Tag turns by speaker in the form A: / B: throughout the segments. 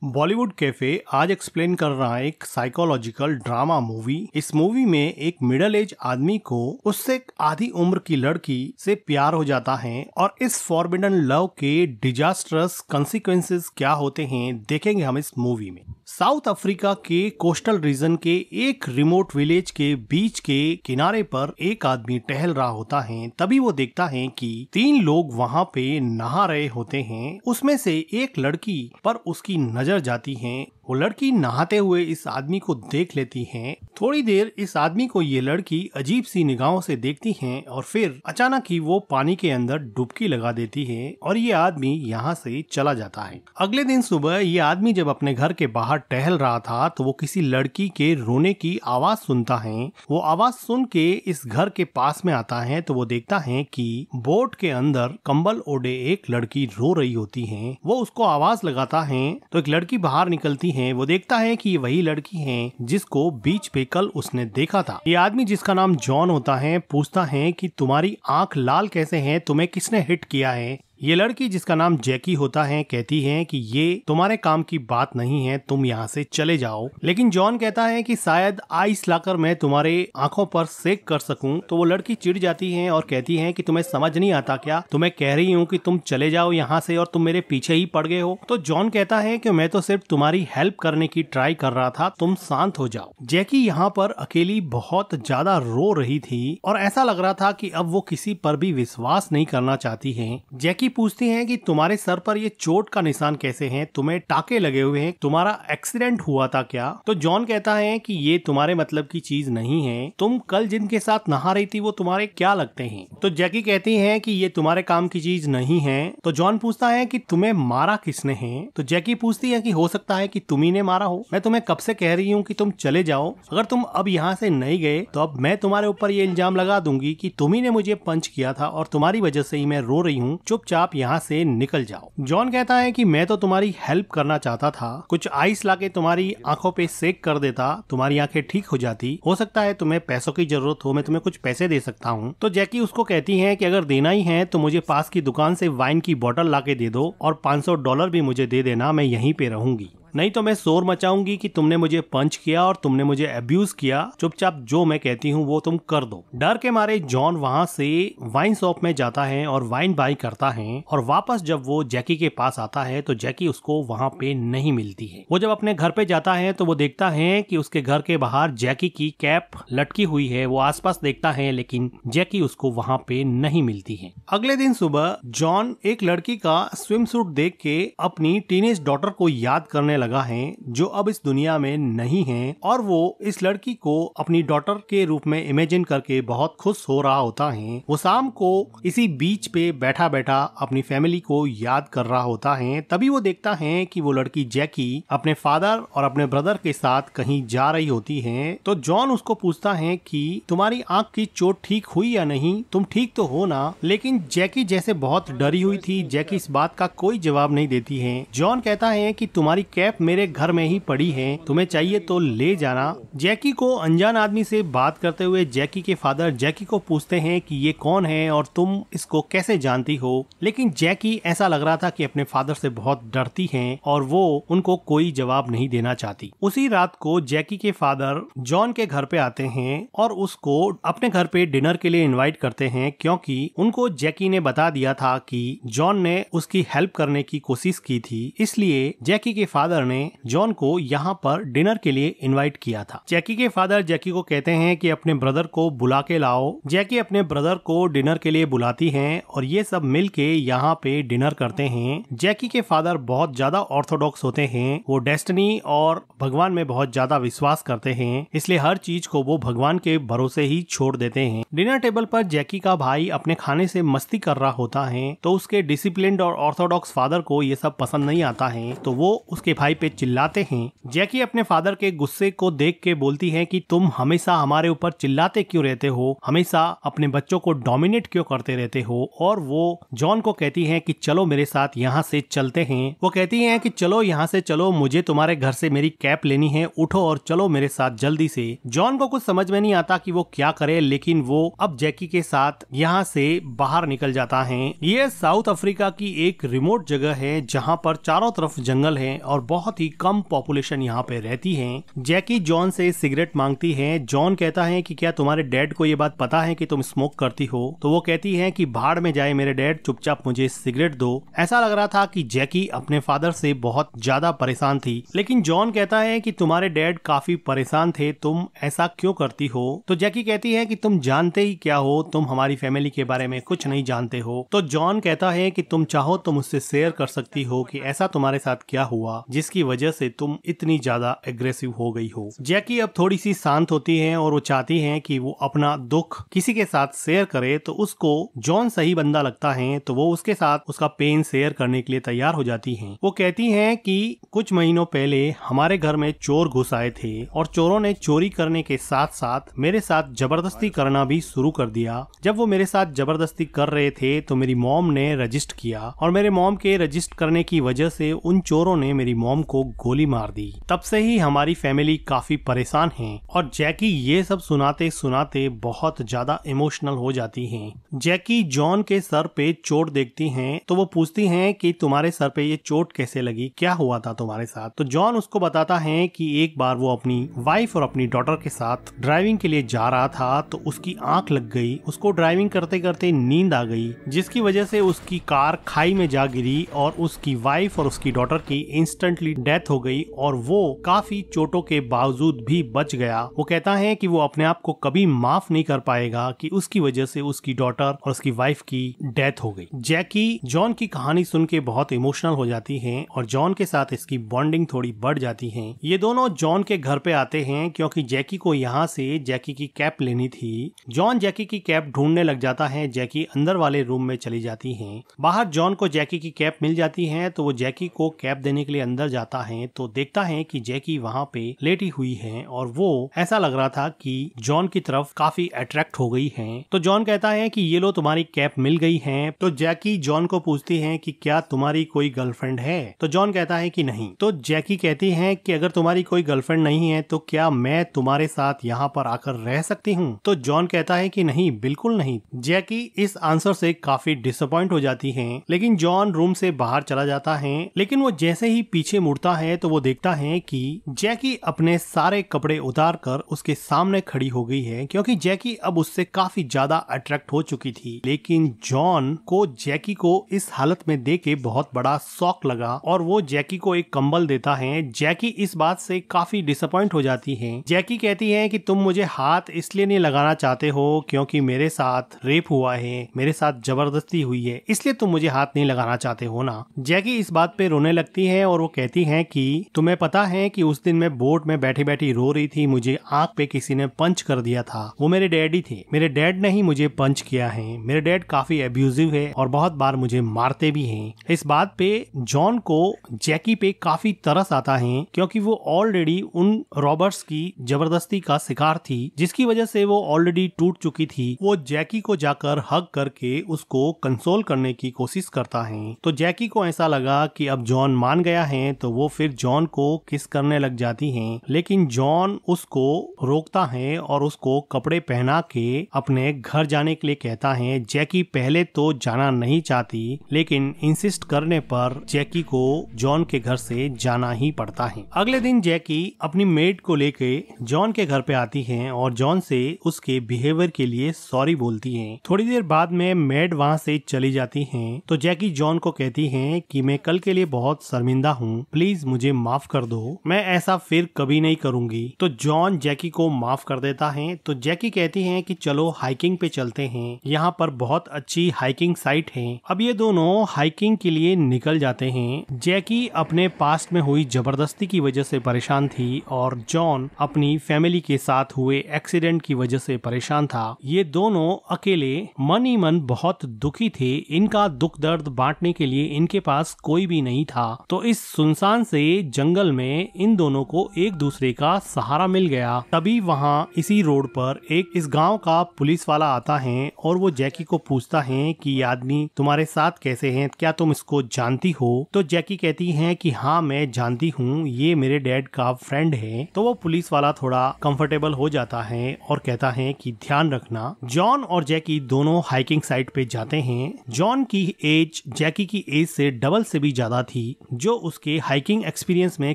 A: Bollywood cafe आज explain कर रहा है एक साइकोलॉजिकल ड्रामा मूवी। इस मूवी में एक मिडिल एज आदमी को उससे आधी उम्र की लड़की से प्यार हो जाता है और इस फॉरबिडन लव के डिजास्टरस कंसिक्वेंसेस क्या होते हैं देखेंगे हम इस मूवी में। साउथ अफ्रीका के कोस्टल रीजन के एक रिमोट विलेज के बीच के किनारे पर एक आदमी टहल रहा होता है। तभी वो देखता है कि 3 लोग वहाँ पे नहा रहे होते हैं। उसमें से एक लड़की पर उसकी नजर जाती है। वो लड़की नहाते हुए इस आदमी को देख लेती है। थोड़ी देर इस आदमी को ये लड़की अजीब सी निगाहों से देखती है और फिर अचानक ही वो पानी के अंदर डुबकी लगा देती है और ये आदमी यहाँ से चला जाता है। अगले दिन सुबह ये आदमी जब अपने घर के बाहर टहल रहा था तो वो किसी लड़की के रोने की आवाज सुनता है। वो आवाज सुन के इस घर के पास में आता है तो वो देखता है कि बोट के अंदर कंबल ओढ़े एक लड़की रो रही होती है। वो उसको आवाज लगाता है तो एक लड़की बाहर निकलती है। वो देखता है कि ये वही लड़की है जिसको बीच पे कल उसने देखा था। ये आदमी जिसका नाम जॉन होता है पूछता है कि तुम्हारी आंख लाल कैसे है, तुम्हें किसने हिट किया है। ये लड़की जिसका नाम जैकी होता है कहती है कि ये तुम्हारे काम की बात नहीं है, तुम यहाँ से चले जाओ। लेकिन जॉन कहता है कि शायद आइस लाकर मैं तुम्हारे आंखों पर सेक कर सकूं। तो वो लड़की चिढ़ जाती है और कहती है कि तुम्हें समझ नहीं आता क्या, तुम्हें कह रही हूँ कि तुम चले जाओ यहाँ से और तुम मेरे पीछे ही पड़ गए हो। तो जॉन कहता है कि मैं तो सिर्फ तुम्हारी हेल्प करने की ट्राई कर रहा था, तुम शांत हो जाओ। जैकी यहाँ पर अकेली बहुत ज्यादा रो रही थी और ऐसा लग रहा था कि अब वो किसी पर भी विश्वास नहीं करना चाहती है। जैकी पूछती हैं कि तुम्हारे सर पर ये चोट का निशान कैसे हैं, तुम्हें टाके लगे हुए हैं, तुम्हारा एक्सीडेंट हुआ था क्या। तो जॉन कहता है कि ये तुम्हारे मतलब की चीज नहीं है, तुम कल जिनके साथ नहा रही थी वो तुम्हारे क्या लगते हैं। तो जैकी कहती है कि ये तुम्हारे काम की चीज नहीं है। तो जॉन पूछता है कि तुम्हें मारा किसने है। तो जैकी पूछती है कि हो सकता है कि तुम ही ने मारा हो, मैं तुम्हें कब से कह रही हूँ कि तुम चले जाओ, अगर तुम अब यहाँ से नहीं गए तो अब मैं तुम्हारे ऊपर ये इल्जाम लगा दूंगी कि तुम ही ने मुझे पंच किया था और तुम्हारी वजह से ही मैं रो रही हूँ, चुपचाप यहाँ से निकल जाओ। जॉन कहता है कि मैं तो तुम्हारी हेल्प करना चाहता था, कुछ आइस लाके तुम्हारी आंखों पे सेक कर देता, तुम्हारी आंखें ठीक हो जाती। हो सकता है तुम्हें पैसों की जरूरत हो, मैं तुम्हें कुछ पैसे दे सकता हूँ। तो जैकी उसको कहती है कि अगर देना ही है तो मुझे पास की दुकान से वाइन की बोतल लाके दे दो और $500 भी मुझे दे देना, मैं यहीं पे रहूंगी, नहीं तो मैं शोर मचाऊंगी कि तुमने मुझे पंच किया और तुमने मुझे अब्यूज किया। चुपचाप जो मैं कहती हूँ वो तुम कर दो। डर के मारे जॉन वहाँ से वाइन शॉप में जाता है और वाइन बाई करता है और वापस जब वो जैकी के पास आता है तो जैकी उसको वहाँ पे नहीं मिलती है। वो जब अपने घर पे जाता है तो वो देखता है कि उसके घर के बाहर जैकी की कैप लटकी हुई है। वो आसपास देखता है लेकिन जैकी उसको वहाँ पे नहीं मिलती है। अगले दिन सुबह जॉन एक लड़की का स्विम सूट देख के अपनी टीनेज डॉटर को याद करने लगा है जो अब इस दुनिया में नहीं है और वो इस लड़की को अपनी डॉटर के रूप में इमेजिन करके बहुत खुश हो रहा होता है। वो शाम को इसी बीच पे बैठा बैठा अपनी फैमिली को याद कर रहा होता है। तभी वो देखता है कि वो लड़की जैकी अपने फादर और अपने ब्रदर के साथ कहीं जा रही होती है। तो जॉन उसको पूछता है कि तुम्हारी आंख की चोट ठीक हुई या नहीं, तुम ठीक तो हो ना। लेकिन जैकी जैसे बहुत डरी हुई थी। जैकी इस बात का कोई जवाब नहीं देती है। जॉन कहता है कि तुम्हारी कैप मेरे घर में ही पड़ी है, तुम्हें चाहिए तो ले जाना। जैकी को अनजान आदमी से बात करते हुए जैकी के फादर जैकी को पूछते हैं कि ये कौन है और तुम इसको कैसे जानती हो। लेकिन जैकी ऐसा लग रहा था कि अपने फादर से बहुत डरती है और वो उनको कोई जवाब नहीं देना चाहती। उसी रात को जैकी के फादर जॉन के घर पे आते हैं और उसको अपने घर पे डिनर के लिए इनवाइट करते हैं क्योंकि उनको जैकी ने बता दिया था कि जॉन ने उसकी हेल्प करने की कोशिश की थी, इसलिए जैकी के फादर ने जॉन को यहाँ पर डिनर के लिए इनवाइट किया था। जैकी के फादर जैकी को कहते हैं कि अपने ब्रदर को बुला के लाओ। जैकी अपने ब्रदर को डिनर के लिए बुलाती हैं और ये सब मिलके यहाँ पे डिनर करते हैं। जैकी के फादर बहुत ज्यादा ऑर्थोडॉक्स होते हैं। वो डेस्टिनी और भगवान में बहुत ज्यादा विश्वास करते हैं, इसलिए हर चीज को वो भगवान के भरोसे ही छोड़ देते हैं। डिनर टेबल पर जैकी का भाई अपने खाने से मस्ती कर रहा होता है तो उसके डिसिप्लिन्ड और ऑर्थोडॉक्स फादर को ये सब पसंद नहीं आता है तो वो उसके भाई पे चिल्लाते हैं। जैकी अपने फादर के गुस्से को देख के बोलती है कि तुम हमेशा हमारे ऊपर चिल्लाते क्यों रहते हो, हमेशा अपने बच्चों को डोमिनेट क्यों करते रहते हो। और वो जॉन को कहती है कि चलो मेरे साथ यहाँ से चलते हैं। वो कहती है कि चलो यहाँ से चलो, मुझे तुम्हारे घर से मेरी कैप लेनी है, उठो और चलो मेरे साथ जल्दी से। जॉन को कुछ समझ में नहीं आता कि वो क्या करे, लेकिन वो अब जैकी के साथ यहाँ से बाहर निकल जाता है। ये साउथ अफ्रीका की एक रिमोट जगह है जहाँ पर चारों तरफ जंगल है और बहुत बहुत ही कम पॉपुलेशन यहाँ पे रहती है। जैकी जॉन से सिगरेट मांगती है। जॉन कहता है कि क्या तुम्हारे डैड को ये बात पता है कि तुम स्मोक करती हो? तो वो कहती है कि भाड़ में जाए मेरे डैड, चुपचाप मुझे सिगरेट दो। ऐसा लग रहा था कि जैकी अपने फादर से बहुत ज्यादा परेशान थी, लेकिन जॉन कहता है कि तुम्हारे डैड काफी परेशान थे, तुम ऐसा क्यों करती हो? तो जैकी कहती है कि तुम जानते ही क्या हो, तुम हमारी फैमिली के बारे में कुछ नहीं जानते हो। तो जॉन कहता है कि तुम चाहो तो मुझसे शेयर कर सकती हो कि ऐसा तुम्हारे साथ क्या हुआ जिसकी वजह से तुम इतनी ज्यादा एग्रेसिव हो गई हो। जैकी अब थोड़ी सी शांत होती है और वो चाहती है कि वो अपना दुख किसी के साथ शेयर करे, तो उसको जॉन सही बंदा लगता है, तो वो उसके साथ उसका पेन शेयर करने के लिए तैयार हो जाती है। वो कहती है कि कुछ महीनों पहले हमारे घर में चोर घुस आए थे और चोरों ने चोरी करने के साथ साथ मेरे साथ जबरदस्ती करना भी शुरू कर दिया। जब वो मेरे साथ जबरदस्ती कर रहे थे तो मेरी मॉम ने रजिस्ट किया और मेरे मॉम के रजिस्ट करने की वजह से उन चोरों ने मेरी मॉम को गोली मार दी। तब से ही हमारी फैमिली काफी परेशान है। और जैकी ये सब सुनाते सुनाते बहुत ज्यादा इमोशनल हो जाती है। जैकी जॉन के सर पे चोट देखती हैं, तो वो पूछती हैं कि तुम्हारे सर पे ये चोट कैसे लगी, क्या हुआ था तुम्हारे साथ? तो जॉन उसको बताता है कि एक बार वो अपनी वाइफ और अपनी डॉटर के साथ ड्राइविंग के लिए जा रहा था, तो उसकी आंख लग गई। उसको ड्राइविंग करते करते नींद आ गई, जिसकी वजह से उसकी कार खाई में जा गिरी और उसकी वाइफ और उसकी डॉटर की इंस्टेंटली डेथ हो गई और वो काफी चोटों के बावजूद भी बच गया। वो कहता है कि वो अपने आप को कभी माफ नहीं कर पाएगा कि उसकी वजह से उसकी डॉटर और उसकी वाइफ की डेथ हो गई। जैकी जॉन की कहानी सुन के बहुत इमोशनल हो जाती है और जॉन के साथ इसकी बॉन्डिंग थोड़ी बढ़ जाती है। ये दोनों जॉन के घर पे आते हैं क्योंकि जैकी को यहाँ से जैकी की कैप लेनी थी। जॉन जैकी की कैप ढूंढने लग जाता है। जैकी अंदर वाले रूम में चली जाती है। बाहर जॉन को जैकी की कैप मिल जाती है, तो वो जैकी को कैप देने के लिए अंदर जाता है, तो देखता है कि जैकी वहाँ पे लेटी हुई है और वो ऐसा लग रहा था कि जॉन की तरफ काफी अट्रैक्ट हो गई है। तो जॉन कहता है कि ये लो तुम्हारी कैप मिल गई है। तो जैकी जॉन को पूछती है कि क्या तुम्हारी कोई गर्लफ्रेंड है? तो जॉन कहता है कि नहीं। तो जैकी कहती है कि अगर तुम्हारी कोई गर्लफ्रेंड नहीं है तो क्या मैं तुम्हारे साथ यहाँ पर आकर रह सकती हूँ? तो जॉन कहता है कि नहीं, बिल्कुल नहीं। जैकी इस आंसर से काफी डिसअपॉइंट हो जाती है, लेकिन जॉन रूम से बाहर चला जाता है। लेकिन वो जैसे ही पीछे मुड़ता है तो वो देखता है कि जैकी अपने सारे कपड़े उतार कर उसके सामने खड़ी हो गई है, क्योंकि जैकी अब उससे काफी ज्यादा अट्रैक्ट हो चुकी थी। लेकिन जॉन को जैकी को इस हालत में देख के बहुत बड़ा शॉक लगा और वो जैकी को एक कंबल देता है। जैकी इस बात से काफी डिसअपॉइंट हो जाती है। जैकी कहती है कि तुम मुझे हाथ इसलिए नहीं लगाना चाहते हो क्योंकि मेरे साथ रेप हुआ है, मेरे साथ जबरदस्ती हुई है, इसलिए तुम मुझे हाथ नहीं लगाना चाहते हो ना। जैकी इस बात पे रोने लगती है और वो कहती है कि तुम्हें पता है कि उस दिन मैं बोट में बैठी बैठी रो रही थी, मुझे आंख पे किसी ने पंच कर दिया था। वो मेरे डैडी थे, मेरे डैड ने ही मुझे पंच किया है। मेरे डैड काफी अब्यूजिव है और बहुत बार मुझे मारते भी हैं। इस बात पे जॉन को जैकी पे काफी तरस आता है क्योंकि वो ऑलरेडी उन रॉबर्ट्स की जबरदस्ती का शिकार थी, जिसकी वजह से वो ऑलरेडी टूट चुकी थी। वो जैकी को जाकर हग करके उसको कंसोल करने की कोशिश करता है। तो जैकी को ऐसा लगा कि अब जॉन मान गया है, तो वो फिर जॉन को किस करने लग जाती है। लेकिन जॉन उसको रोकता है और उसको कपड़े पहना के अपने घर जाने के लिए कहता है। जैकी पहले तो जाना नहीं चाहती, लेकिन इंसिस्ट करने पर जैकी को जॉन के घर से जाना ही पड़ता है। अगले दिन जैकी अपनी मेड को लेके जॉन के घर पे आती है और जॉन से उसके बिहेवियर के लिए सॉरी बोलती है। थोड़ी देर बाद में मेड वहाँ से चली जाती है। तो जैकी जॉन को कहती है कि मैं कल के लिए बहुत शर्मिंदा हूँ, प्लीज मुझे माफ कर दो, मैं ऐसा फिर कभी नहीं करूंगी। तो जॉन जैकी को माफ कर देता है। तो जैकी कहती है कि चलो हाइकिंग पे चलते हैं, यहाँ पर बहुत अच्छी हाइकिंग साइट है। अब ये दोनों हाइकिंग के लिए निकल जाते हैं। जैकी अपने पास्ट में हुई जबरदस्ती की वजह से परेशान थी और जॉन अपनी फैमिली के साथ हुए एक्सीडेंट की वजह से परेशान था। ये दोनों अकेले मन ही मन बहुत दुखी थे। इनका दुख दर्द बांटने के लिए इनके पास कोई भी नहीं था। तो इस सुनसान से जंगल में इन दोनों को एक दूसरे का सहारा मिल गया। तभी वहाँ इसी रोड पर एक इस गांव का पुलिस वाला आता है और वो जैकी को पूछता है कि ये आदमी तुम्हारे साथ कैसे है, क्या तुम इसको जानती हो? तो जैकी कहती है कि हाँ मैं जानती हूँ, ये मेरे डैड का फ्रेंड है। तो वो पुलिस वाला थोड़ा कंफर्टेबल हो जाता है और कहता है कि ध्यान रखना। जॉन और जैकी दोनों हाइकिंग साइट पे जाते हैं। जॉन की एज जैकी की एज से डबल से भी ज्यादा थी, जो उसके हाइकिंग एक्सपीरियंस में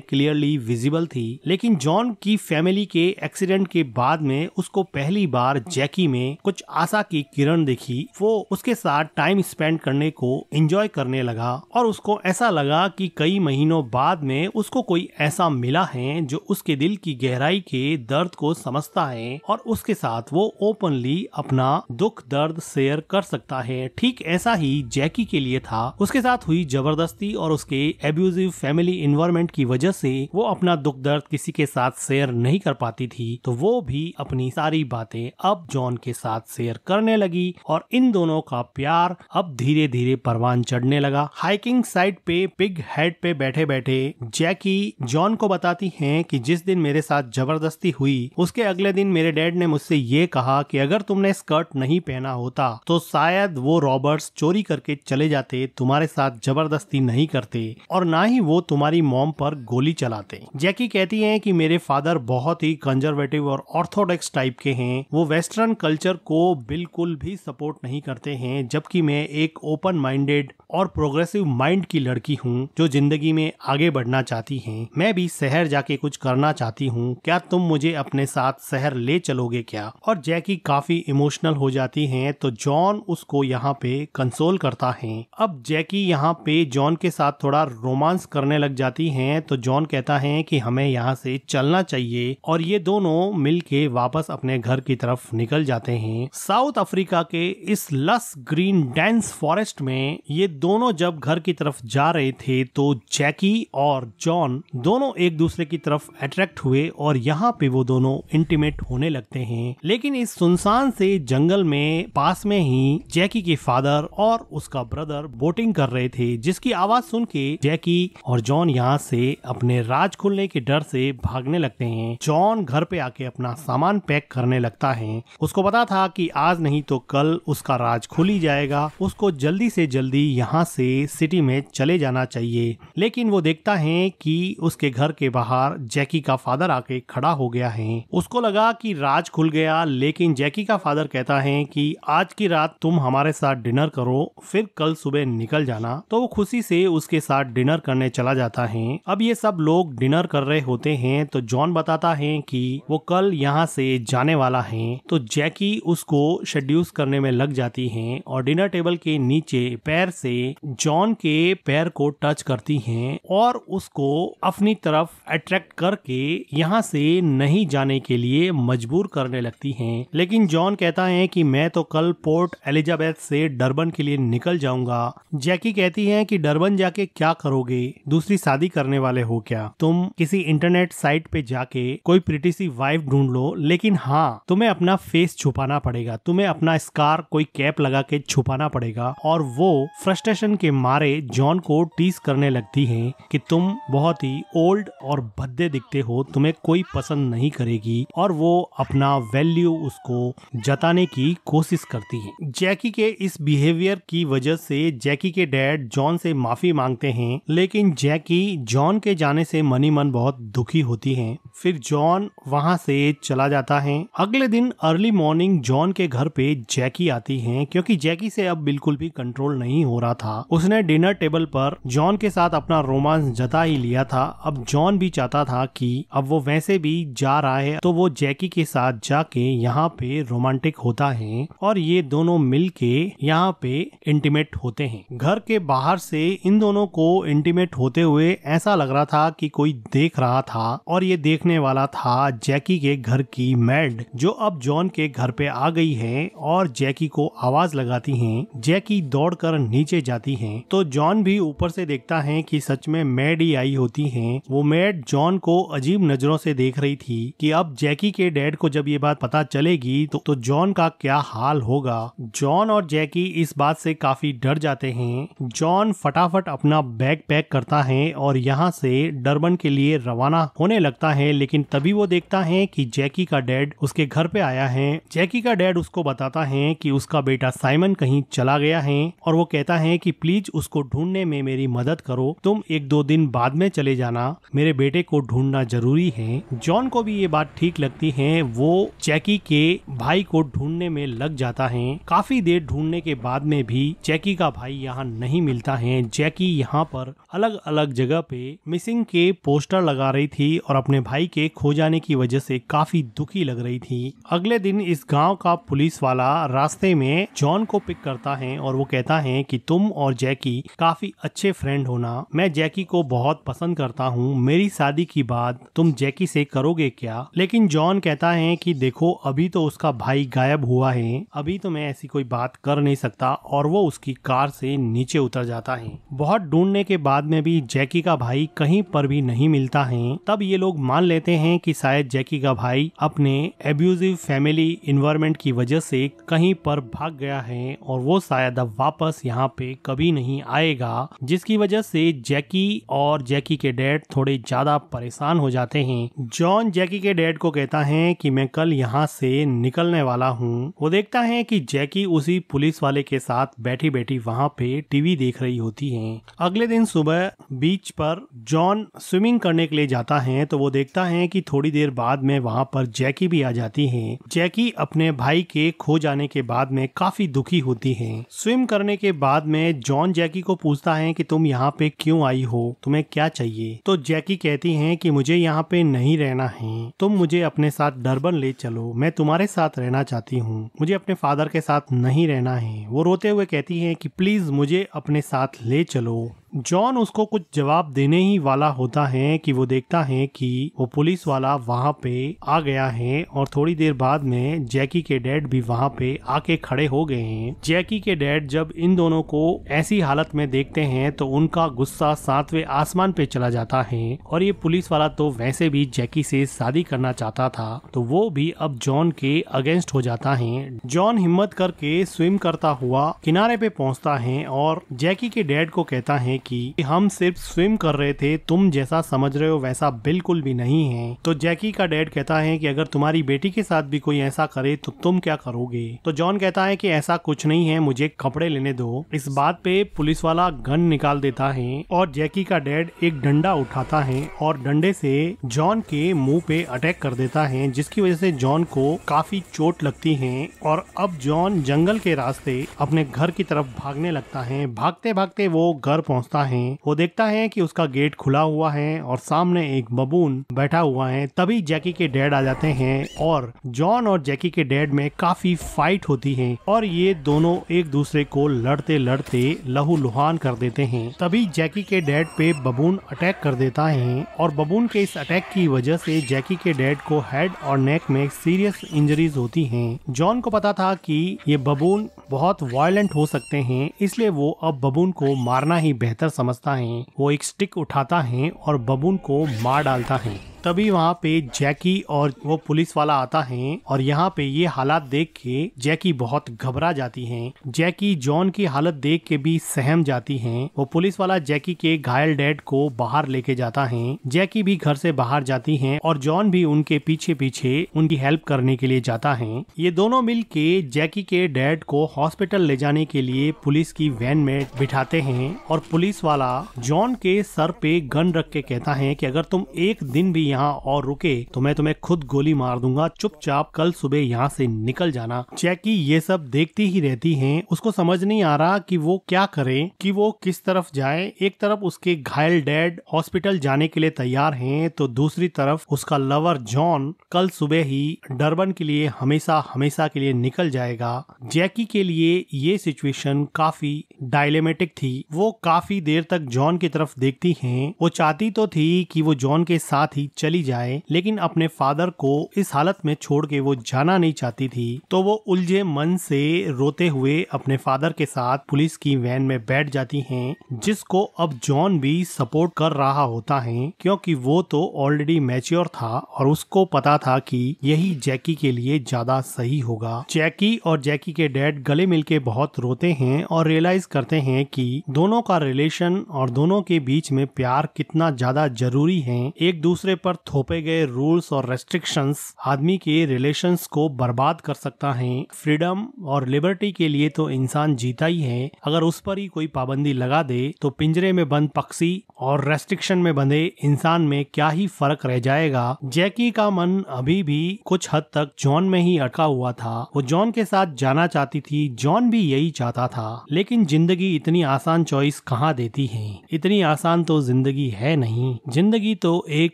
A: क्लियरली विजिबल थी, लेकिन जॉन की फैमिली के एक्सीडेंट के बाद में उसको पहली बार जैकी में कुछ आशा की किरण दिखी। वो उसके साथ टाइम स्पेंड करने को एंजॉय करने लगा और उसको ऐसा लगा कि कई महीनों बाद में उसको कोई ऐसा मिला है जो उसके दिल की गहराई के दर्द को समझता है और उसके साथ वो ओपनली अपना दुख दर्द शेयर कर सकता है। ठीक ऐसा ही जैकी के लिए था। उसके साथ हुई जबरदस्ती और उसके एब्यूजिव फैमिली इन्वायरमेंट की वजह से वो अपना दुख दर्द किसी के साथ शेयर नहीं कर पाती थी, तो वो भी अपनी सारी बातें अब जॉन के साथ शेयर करने लगी और इन दोनों का प्यार अब धीरे धीरे परवान चढ़ने लगा। हाइकिंग साइट पे पिग हेड पे बैठे बैठे जैकी जॉन को बताती है कि जिस दिन मेरे साथ जबरदस्ती हुई उसके अगले दिन मेरे डैड ने मुझसे ये कहा कि अगर तुमने स्कर्ट नहीं पहना होता तो शायद वो रॉबर्ट्स चोरी करके चले जाते, तुम्हारे साथ जबरदस्ती नहीं करते और ना ही वो तुम्हारी मॉम पर गोली चलाते। जैकी कहती है कि मेरे फादर बहुत ही कंजर्वेटिव और ऑर्थोडॉक्स टाइप के हैं, वो वेस्टर्न कल्चर को बिल्कुल भी सपोर्ट नहीं करते हैं, जबकि मैं एक ओपन माइंडेड और प्रोग्रेसिव माइंड की लड़की हूँ जो जिंदगी में आगे बढ़ना चाहती है। मैं भी शहर जाके कुछ करना चाहती हूँ, क्या तुम मुझे अपने साथ शहर ले चलोगे क्या? और जैकी काफी इमोशनल हो जाती है तो जॉन उसको यहाँ पे कंसोल करता है। अब जैकी यहाँ पे जॉन के साथ थोड़ा रोमांस करने लग जाती है तो जॉन कहता है कि हमें यहाँ से चलना चाहिए और ये दोनों मिलके वापस अपने घर की तरफ निकल जाते हैं। साउथ अफ्रीका के इस लस ग्रीन डेंस फॉरेस्ट में ये दोनों जब घर की तरफ जा रहे थे तो जैकी और जॉन दोनों एक दूसरे की तरफ अट्रैक्ट हुए और यहाँ पे वो दोनों इंटीमेट होने लगते हैं। लेकिन इस सुनसान से जंगल में पास में ही जैकी के फादर और उसका ब्रदर बोटिंग कर रहे थे, जिसकी आवाज सुन के जैकी और जॉन यहाँ से अपने राज खुलने के डर से भागने लगते हैं। जॉन घर पे आके अपना सामान पैक करने लगता है। उसको पता था कि आज नहीं तो कल उसका राज खुल ही जाएगा, उसको जल्दी से जल्दी यहाँ से सिटी में चले जाना चाहिए। लेकिन वो देखता है कि उसके घर के बाहर जैकी का फादर आके खड़ा हो गया है। उसको लगा कि राज खुल गया, लेकिन जैकी का फादर कहता है कि आज की रात तुम हमारे साथ डिनर करो, फिर कल सुबह निकल जाना। तो वो खुशी से उसके साथ डिनर करने चला जाता है। अब ये सब लोग डिनर कर रहे होते हैं तो जॉन बताता है कि वो कल यहाँ से जाने वाला है, तो जैकी उसको शेड्यूस करने में लग जाती है और डिनर टेबल के नीचे पैर से जॉन के पैर को टच करती हैं और उसको अपनी तरफ अट्रैक्ट करके यहाँ से नहीं जाने के लिए मजबूर करने लगती हैं। लेकिन जॉन कहता है कि मैं तो कल पोर्ट एलिजाबेथ से डरबन के लिए निकल जाऊंगा। जैकी कहती है कि डरबन जाके क्या करोगे, दूसरी शादी करने वाले हो क्या? तुम किसी इंटरनेट साइट पे जाके कोई प्रिटी सी वाइफ ढूंढ लो, लेकिन हाँ तुम्हें अपना फेस छुपाना पड़ेगा, तुम्हें अपना स्कार कोई कैप लगा के छुपाना पड़ेगा। और वो फ्रस्ट्रेशन के मारे जॉन को टीज करने लगती है कि तुम बहुत ही ओल्ड और भद्दे दिखते हो, तुम्हें कोई पसंद नहीं करेगी, और वो अपना वैल्यू उसको जताने की कोशिश करती है। जैकी के इस बिहेवियर की वजह से जैकी के डैड जॉन से माफी मांगते हैं, लेकिन जैकी जॉन के जाने से मनी मन बहुत दुखी होती है। फिर जॉन वहाँ से चला जाता है। अगले दिन अर्ली मॉर्निंग जॉन के घर पे जैकी आती है, क्योंकि जैकी से अब बिल्कुल भी कंट्रोल नहीं हो रहा था। उसने डिनर टेबल पर जॉन के साथ अपना रोमांस जता ही लिया था। अब जॉन भी चाहता था कि अब वो वैसे भी जा रहा है तो वो जैकी के साथ जाके यहाँ पे रोमांटिक होता है और ये दोनों मिलके यहाँ पे इंटीमेट होते हैं। घर के बाहर से इन दोनों को इंटीमेट होते हुए ऐसा लग रहा था कि कोई देख रहा था, और ये देखने वाला था जैकी के घर की मैड, जो अब जॉन के घर पे आ गई है और जैकी को आवाज लगाती है। जैकी दौड़कर नीचे जाती है तो जॉन भी ऊपर से देखता है कि सच में मैड ही आई होती है। वो मैड जॉन को अजीब नजरों से देख रही थी कि अब जैकी के डैड को जब ये बात पता चलेगी तो जॉन का क्या हाल होगा। जॉन और जैकी इस बात से काफी डर जाते हैं। जॉन फटाफट अपना बैग पैक करता है और यहाँ से डरबन के लिए रवाना होने लगता है, लेकिन तभी वो देखता है कि जैकी का डैड उसके घर पे आया है। जैकी का डैड उसको बताता है कि उसका बेटा साइमन कहीं चला गया है और वो कहता है कि प्लीज उसको ढूंढने में मेरी मदद करो, तुम 1-2 दिन बाद में चले जाना, मेरे बेटे को ढूंढना जरूरी है। जॉन को भी ये बात ठीक लगती है। वो जैकी के भाई को ढूंढने में लग जाता है। काफी देर ढूंढने के बाद में भी जैकी का भाई यहाँ नहीं मिलता है। जैकी यहाँ पर अलग अलग जगह पे मिसिंग के पोस्टर लगा रही थी और अपने भाई के खो जाने की वजह से काफी दुखी लग रही थी। अगले दिन इस गांव का पुलिस वाला रास्ते में जॉन को पिक करता है और वो कहता है कि तुम और जैकी काफी अच्छे फ्रेंड होना, मैं जैकी को बहुत पसंद करता हूँ, मेरी शादी की बात तुम जैकी से करोगे क्या? लेकिन जॉन कहता है कि देखो अभी तो उसका भाई गायब हुआ है, अभी तो मैं ऐसी कोई बात कर नहीं सकता, और वो उसकी कार से नीचे उतर जाता है। बहुत ढूंढने के बाद में भी जैकी का भाई कहीं पर भी नहीं मिलता है। तब ये लोग मान लेते हैं कि शायद जैकी का भाई अपने एब्यूजिव फैमिली इन्वायरमेंट की वजह से कहीं पर भाग गया है और वो शायद अब वापस यहाँ पे कभी नहीं आएगा, जिसकी वजह से जैकी और जैकी के डैड थोड़े ज्यादा परेशान हो जाते हैं। जॉन जैकी के डैड को कहता है कि मैं कल यहाँ से निकलने वाला हूँ। वो देखता है कि जैकी उसी पुलिस वाले के साथ बैठी बैठी वहाँ पे टीवी देख रही होती है। अगले दिन सुबह बीच पर जॉन स्विमिंग करने के लिए जाता है तो वो देखता है कि थोड़ी देर बाद में वहाँ पर जैकी भी आ जाती है। जैकी अपने भाई के खो जाने के बाद में काफी दुखी होती है। स्विम करने के बाद में जॉन जैकी को पूछता है कि तुम यहाँ पे क्यों आई हो, तुम्हें क्या चाहिए? तो जैकी कहती है कि मुझे यहाँ पे नहीं रहना है, तुम मुझे अपने साथ डरबन ले चलो, मैं तुम्हारे साथ रहना चाहती हूँ, मुझे अपने फादर के साथ नहीं रहना है। वो रोते हुए कहती है कि प्लीज मुझे अपने साथ ले चलो। जॉन उसको कुछ जवाब देने ही वाला होता है कि वो देखता है कि वो पुलिस वाला वहाँ पे आ गया है और थोड़ी देर बाद में जैकी के डैड भी वहाँ पे आके खड़े हो गए हैं। जैकी के डैड जब इन दोनों को ऐसी हालत में देखते हैं तो उनका गुस्सा 7वें आसमान पे चला जाता है और ये पुलिस वाला तो वैसे भी जैकी से शादी करना चाहता था, तो वो भी अब जॉन के अगेंस्ट हो जाता है। जॉन हिम्मत करके स्विम करता हुआ किनारे पे पहुँचता है और जैकी के डैड को कहता है कि हम सिर्फ स्विम कर रहे थे, तुम जैसा समझ रहे हो वैसा बिल्कुल भी नहीं है। तो जैकी का डैड कहता है कि अगर तुम्हारी बेटी के साथ भी कोई ऐसा करे तो तुम क्या करोगे? तो जॉन कहता है कि ऐसा कुछ नहीं है, मुझे कपड़े लेने दो। इस बात पे पुलिस वाला गन निकाल देता है और जैकी का डैड एक डंडा उठाता है और डंडे से जॉन के मुंह पे अटैक कर देता है, जिसकी वजह से जॉन को काफी चोट लगती है और अब जॉन जंगल के रास्ते अपने घर की तरफ भागने लगता है। भागते भागते वो घर पहुँचता है। वो देखता है कि उसका गेट खुला हुआ है और सामने एक बबून बैठा हुआ है। तभी जैकी के डैड आ जाते हैं और जॉन और जैकी के डैड में काफी फाइट होती है और ये दोनों एक दूसरे को लड़ते लड़ते लहूलुहान कर देते हैं। तभी जैकी के डैड पे बबून अटैक कर देता है और बबून के इस अटैक की वजह से जैकी के डैड को हेड और नेक में सीरियस इंजरीज होती हैं। जॉन को पता था कि ये बबून बहुत वायलेंट हो सकते हैं, इसलिए वो अब बबून को मारना ही बेहतर समझता है। वो एक स्टिक उठाता है और बबून को मार डालता है। तभी वहाँ पे जैकी और वो पुलिस वाला आता है और यहाँ पे ये हालात देख के जैकी बहुत घबरा जाती है। जैकी जॉन की हालत देख के भी सहम जाती है। वो पुलिस वाला जैकी के घायल डैड को बाहर लेके जाता है। जैकी भी घर से बाहर जाती है और जॉन भी उनके पीछे पीछे उनकी हेल्प करने के लिए जाता है। ये दोनों मिल के जैकी के डैड को हॉस्पिटल ले जाने के लिए पुलिस की वैन में बिठाते हैं और पुलिस वाला जॉन के सर पे गन रख के कहता है कि अगर तुम एक दिन भी यहाँ और रुके तो मैं तुम्हें खुद गोली मार दूंगा, चुपचाप कल सुबह यहाँ से निकल जाना। जैकी ये सब देखती ही रहती है। उसको समझ नहीं आ रहा कि वो क्या करे, कि वो किस तरफ जाए। एक तरफ उसके घायल डैड हॉस्पिटल जाने के लिए तैयार हैं, तो दूसरी तरफ उसका लवर जॉन कल सुबह ही डरबन के लिए हमेशा हमेशा के लिए निकल जाएगा। जैकी के लिए ये सिचुएशन काफी डायलेमेटिक थी। वो काफी देर तक जॉन की तरफ देखती हैं। वो चाहती तो थी कि वो जॉन के साथ ही चली जाए, लेकिन अपने फादर को इस हालत में छोड़ के वो जाना नहीं चाहती थी। तो वो उलझे मन से रोते हुए अपने फादर के साथ पुलिस की वैन में बैठ जाती हैं, जिसको अब जॉन भी सपोर्ट कर रहा होता है, क्योंकि वो तो ऑलरेडी मैच्योर था और उसको पता था कि यही जैकी के लिए ज्यादा सही होगा। जैकी और जैकी के डैड गले मिलके बहुत रोते हैं और रियलाइज करते हैं कि दोनों का रिलेशन और दोनों के बीच में प्यार कितना ज्यादा जरूरी है। एक दूसरे पर थोपे गए रूल्स और रेस्ट्रिक्शंस आदमी के रिलेशंस को बर्बाद कर सकता है। फ्रीडम और लिबर्टी के लिए तो इंसान जीता ही है, अगर उस पर ही कोई पाबंदी लगा दे तो पिंजरे में बंद पक्षी और रेस्ट्रिक्शन में बंधे इंसान में क्या ही फर्क रह जाएगा। जैकी का मन अभी भी कुछ हद तक जॉन में ही अटका हुआ था। वो जॉन के साथ जाना चाहती थी, जॉन भी यही चाहता था, लेकिन जिंदगी इतनी आसान चॉइस कहाँ देती है। इतनी आसान तो जिंदगी है नहीं। जिंदगी तो एक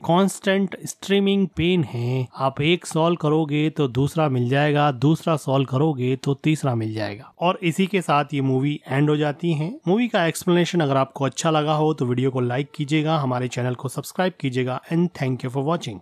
A: कांस्टेंट स्ट्रीमिंग पेन है। आप एक सॉल्व करोगे तो दूसरा मिल जाएगा, दूसरा सॉल्व करोगे तो तीसरा मिल जाएगा। और इसी के साथ ये मूवी एंड हो जाती है। मूवी का एक्सप्लेनेशन अगर आपको अच्छा लगा हो तो वीडियो को लाइक कीजिएगा, हमारे चैनल को सब्सक्राइब कीजिएगा and thank you for watching.